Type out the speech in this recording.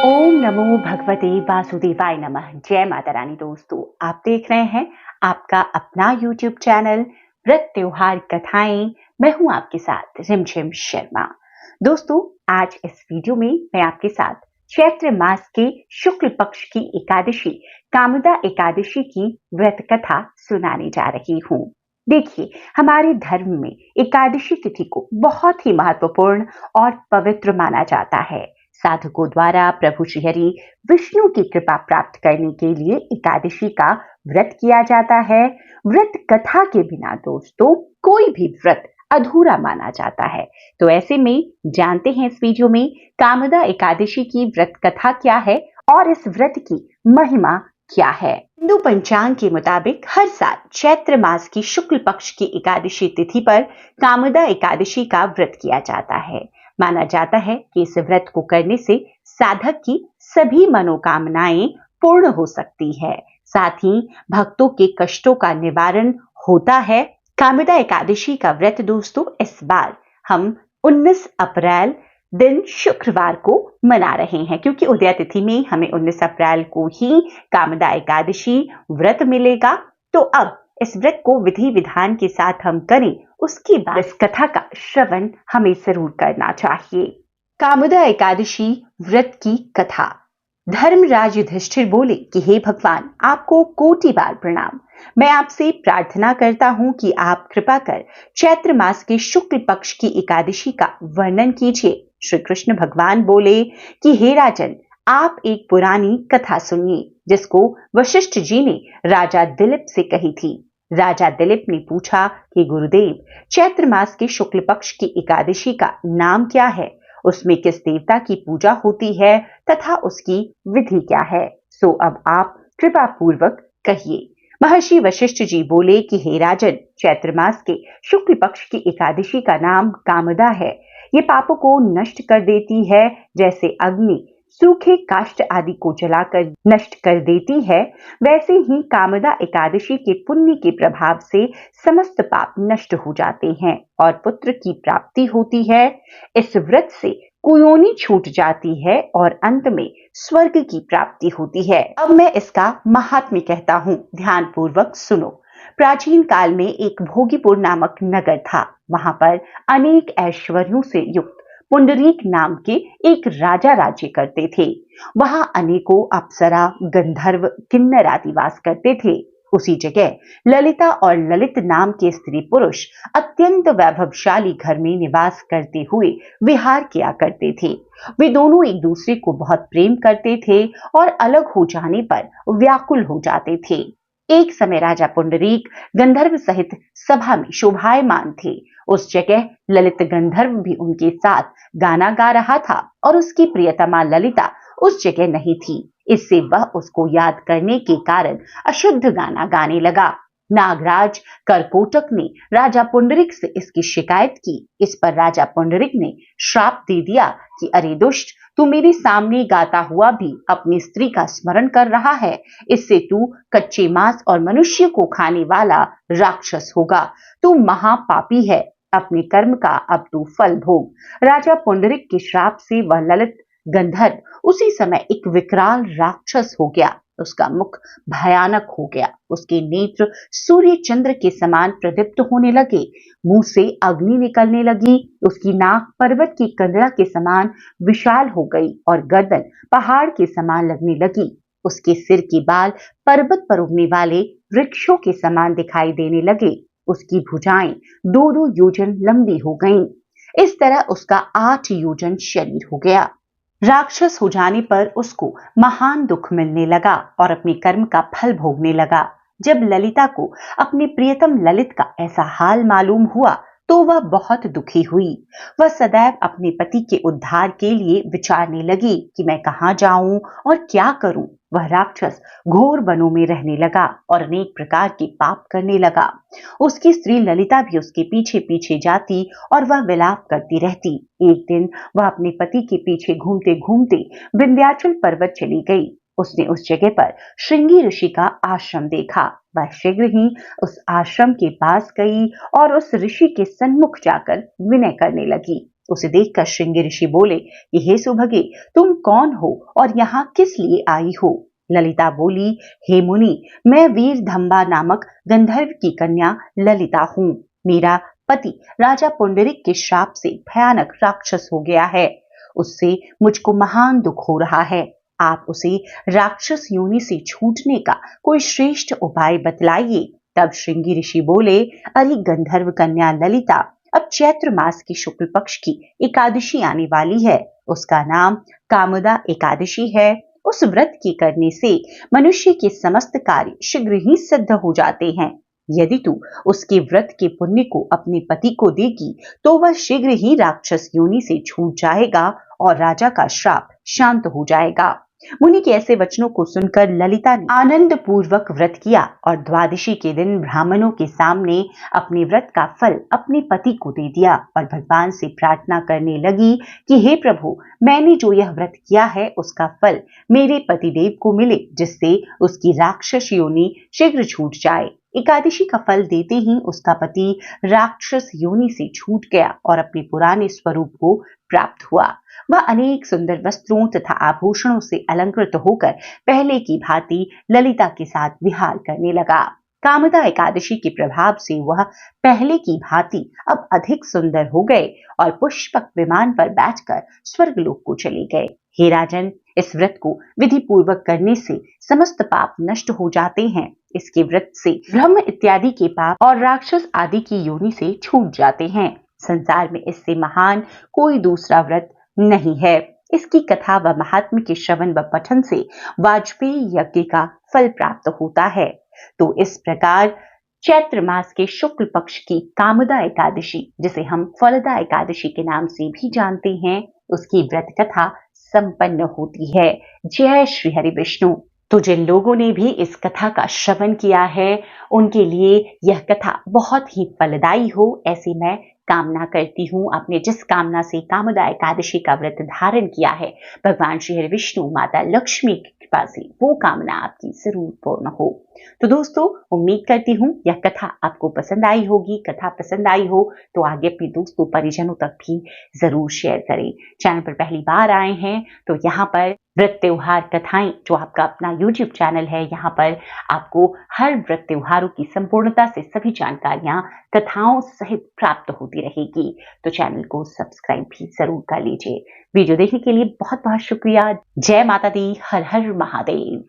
ओम नमो भगवते वासुदेवाय नमः। जय माता रानी। दोस्तों, आप देख रहे हैं आपका अपना यूट्यूब चैनल व्रत त्योहार कथाएं। मैं हूं आपके साथ रिमझिम शर्मा। दोस्तों, आज इस वीडियो में मैं आपके साथ चैत्र मास के शुक्ल पक्ष की एकादशी कामदा एकादशी की व्रत कथा सुनाने जा रही हूं। देखिए, हमारे धर्म में एकादशी तिथि को बहुत ही महत्वपूर्ण और पवित्र माना जाता है। साधकों द्वारा प्रभु श्रीहरि विष्णु की कृपा प्राप्त करने के लिए एकादशी का व्रत किया जाता है। व्रत कथा के बिना दोस्तों कोई भी व्रत अधूरा माना जाता है। तो ऐसे में जानते हैं इस वीडियो में कामदा एकादशी की व्रत कथा क्या है और इस व्रत की महिमा क्या है। हिंदू पंचांग के मुताबिक हर साल चैत्र मास की शुक्ल पक्ष की एकादशी तिथि पर कामदा एकादशी का व्रत किया जाता है। माना जाता है कि इस व्रत को करने से साधक की सभी मनोकामनाएं पूर्ण हो सकती है, साथ ही भक्तों के कष्टों का निवारण होता है। कामदा एकादशी का व्रत दोस्तों इस बार हम 19 अप्रैल दिन शुक्रवार को मना रहे हैं, क्योंकि उदय तिथि में हमें 19 अप्रैल को ही कामदा एकादशी व्रत मिलेगा। तो अब इस व्रत को विधि विधान के साथ हम करें, उसके बाद इस कथा का श्रवण हमें जरूर करना चाहिए। कामदा एकादशी व्रत की कथा। धर्मराज युधिष्ठिर बोले कि हे भगवान, आपको कोटि बार प्रणाम। मैं आपसे प्रार्थना करता हूं कि आप कृपा कर चैत्र मास के शुक्ल पक्ष की एकादशी का वर्णन कीजिए। श्री कृष्ण भगवान बोले कि हे राजन, आप एक पुरानी कथा सुनिए जिसको वशिष्ठ जी ने राजा दिलीप से कही थी। राजा दिलीप ने पूछा कि गुरुदेव, चैत्र मास के शुक्ल पक्ष की एकादशी का नाम क्या है, उसमें किस देवता की पूजा होती है तथा उसकी विधि क्या है। सो अब आप कृपा पूर्वक कहिए। महर्षि वशिष्ठ जी बोले कि हे राजन, चैत्र मास के शुक्ल पक्ष की एकादशी का नाम कामदा है। ये पापों को नष्ट कर देती है, जैसे अग्नि सूखे काष्ठ आदि को जलाकर नष्ट कर देती है, वैसे ही कामदा एकादशी के पुण्य के प्रभाव से समस्त पाप नष्ट हो जाते हैं और पुत्र की प्राप्ति होती है। इस व्रत से कुयोनी छूट जाती है और अंत में स्वर्ग की प्राप्ति होती है। अब मैं इसका महात्म्य कहता हूँ, ध्यान पूर्वक सुनो। प्राचीन काल में एक भोगीपुर नामक नगर था। वहां पर अनेक ऐश्वर्यों से युक्त पुंडरीक नाम के एक राजा राज्य करते थे। वहां अनेकों अप्सरा, गंधर्व, किन्नर आदि वास करते थे। उसी जगह ललिता और ललित नाम के स्त्री पुरुष अत्यंत वैभवशाली घर में निवास करते हुए विहार किया करते थे। वे दोनों एक दूसरे को बहुत प्रेम करते थे और अलग हो जाने पर व्याकुल हो जाते थे। एक समय राजा पुंडरीक गंधर्व सहित सभा में शोभायमान थे। उस जगह ललित गंधर्व भी उनके साथ गाना गा रहा था और उसकी प्रियतमा ललिता उस जगह नहीं थी। इससे वह उसको याद करने के कारण अशुद्ध गाना गाने लगा। नागराज करकोटक ने राजा पुंडरीक से इसकी शिकायत की। इस पर राजा पुंडरीक ने श्राप दे दिया कि अरे दुष्ट, तू मेरे सामने गाता हुआ भी अपनी स्त्री का स्मरण कर रहा है। इससे तू कच्चे मांस और मनुष्य को खाने वाला राक्षस होगा। तू महापापी है। अपने कर्म का अब तू फल भोग। राजा पुंडरीक के श्राप से वह ललित गंधर्व उसी समय एक विकराल राक्षस हो गया। उसका मुख भयानक हो गया। उसके नेत्र सूर्य चंद्र के समान प्रदीप्त होने लगे। मुंह से अग्नि निकलने लगी। उसकी नाक पर्वत की कंदरा के समान विशाल हो गई और गर्दन पहाड़ के समान लगने लगी। उसके सिर के बाल पर्वत पर उगने वाले वृक्षों के समान दिखाई देने लगे। उसकी भुजाएं 2-2 योजन लंबी हो गईं। इस तरह उसका 8 योजन शरीर हो गया। राक्षस हो जाने पर उसको महान दुख मिलने लगा और अपने कर्म का फल भोगने लगा। जब ललिता को अपनी प्रियतम ललित का ऐसा हाल मालूम हुआ तो वह बहुत दुखी हुई। वह सदैव अपने पति के उद्धार के लिए विचारने लगी कि मैं कहां जाऊं और क्या करूं। वह राक्षस घोर वनों में रहने लगा और अनेक प्रकार के पाप करने लगा। उसकी स्त्री ललिता भी उसके पीछे पीछे जाती और वह विलाप करती रहती। एक दिन वह अपने पति के पीछे घूमते घूमते विंध्याचल पर्वत चली गई। उसने उस जगह पर श्रृंगी ऋषि का आश्रम देखा। वह शीघ्र ही उस आश्रम के पास गई और उस ऋषि के सन्मुख जाकर विनय करने लगी। उसे देखकर श्रृंगी ऋषि बोले कि हे सुभगे, तुम कौन हो और यहाँ किस लिए आई हो? ललिता बोली, हे मुनि, मैं वीर धम्बा नामक गंधर्व की कन्या ललिता हूँ। मेरा पति राजा पुंडरीक के श्राप से भयानक राक्षस हो गया है। उससे मुझको महान दुख हो रहा है। आप उसे राक्षस योनि से छूटने का कोई श्रेष्ठ उपाय बतलाइए। तब श्रृंगी ऋषि बोले, अरे गंधर्व कन्या ललिता, अब चैत्र मास की शुक्ल पक्ष की एकादशी आने वाली है। उसका नाम कामदा एकादशी है। उस व्रत के करने से मनुष्य के समस्त कार्य शीघ्र ही सिद्ध हो जाते हैं। यदि तू उसके व्रत के पुण्य को अपने पति को देगी तो वह शीघ्र ही राक्षस योनि से छूट जाएगा और राजा का श्राप शांत हो जाएगा। मुनि के ऐसे वचनों को सुनकर ललिता ने आनंद पूर्वक व्रत किया और द्वादशी के दिन ब्राह्मणों के सामने अपने व्रत का फल अपने पति को दे दिया और भगवान से प्रार्थना करने लगी कि हे प्रभु, मैंने जो यह व्रत किया है उसका फल मेरे पतिदेव को मिले, जिससे उसकी राक्षस योनि शीघ्र छूट जाए। एकादशी का फल देते ही उसका पति राक्षस योनि से छूट गया और अपने पुराने स्वरूप को प्राप्त हुआ। वह अनेक सुंदर वस्त्रों तथा आभूषणों से अलंकृत होकर पहले की भांति ललिता के साथ विहार करने लगा। कामदा एकादशी के प्रभाव से वह पहले की भांति अब अधिक सुंदर हो गए और पुष्पक विमान पर बैठकर स्वर्गलोक को चले गए। हे राजन, इस व्रत को विधि पूर्वक करने से समस्त पाप नष्ट हो जाते हैं। इसके व्रत से ब्रह्म इत्यादि के पाप और राक्षस आदि की योनि से छूट जाते हैं। संसार में इससे महान कोई दूसरा व्रत नहीं है। इसकी कथा व महात्म्य के श्रवण व पठन से वाजपेयी यज्ञ का फल प्राप्त होता है। तो इस प्रकार चैत्र मास के शुक्ल पक्ष की कामदा एकादशी, जिसे हम फलदा एकादशी के नाम से भी जानते हैं, उसकी व्रत कथा संपन्न होती है। जय श्री हरि विष्णु। तो जिन लोगों ने भी इस कथा का श्रवण किया है उनके लिए यह कथा बहुत ही फलदायी हो, ऐसी मैं कामना करती हूँ। आपने जिस कामना से कामदा एकादशी का व्रत धारण किया है, भगवान श्री हरि विष्णु माता लक्ष्मी की कृपा से वो कामना आपकी जरूर पूर्ण हो। तो दोस्तों, उम्मीद करती हूँ यह कथा आपको पसंद आई होगी। कथा पसंद आई हो तो आगे अपने दोस्तों परिजनों तक भी जरूर शेयर करें। चैनल पर पहली बार आए हैं तो यहाँ पर व्रत त्योहार कथाएं, जो आपका अपना YouTube चैनल है, यहाँ पर आपको हर व्रत त्योहारों की संपूर्णता से सभी जानकारियां कथाओं सहित प्राप्त होती रहेगी। तो चैनल को सब्सक्राइब भी जरूर कर लीजिए। वीडियो देखने के लिए बहुत बहुत शुक्रिया। जय माता दी, हर हर महादेव।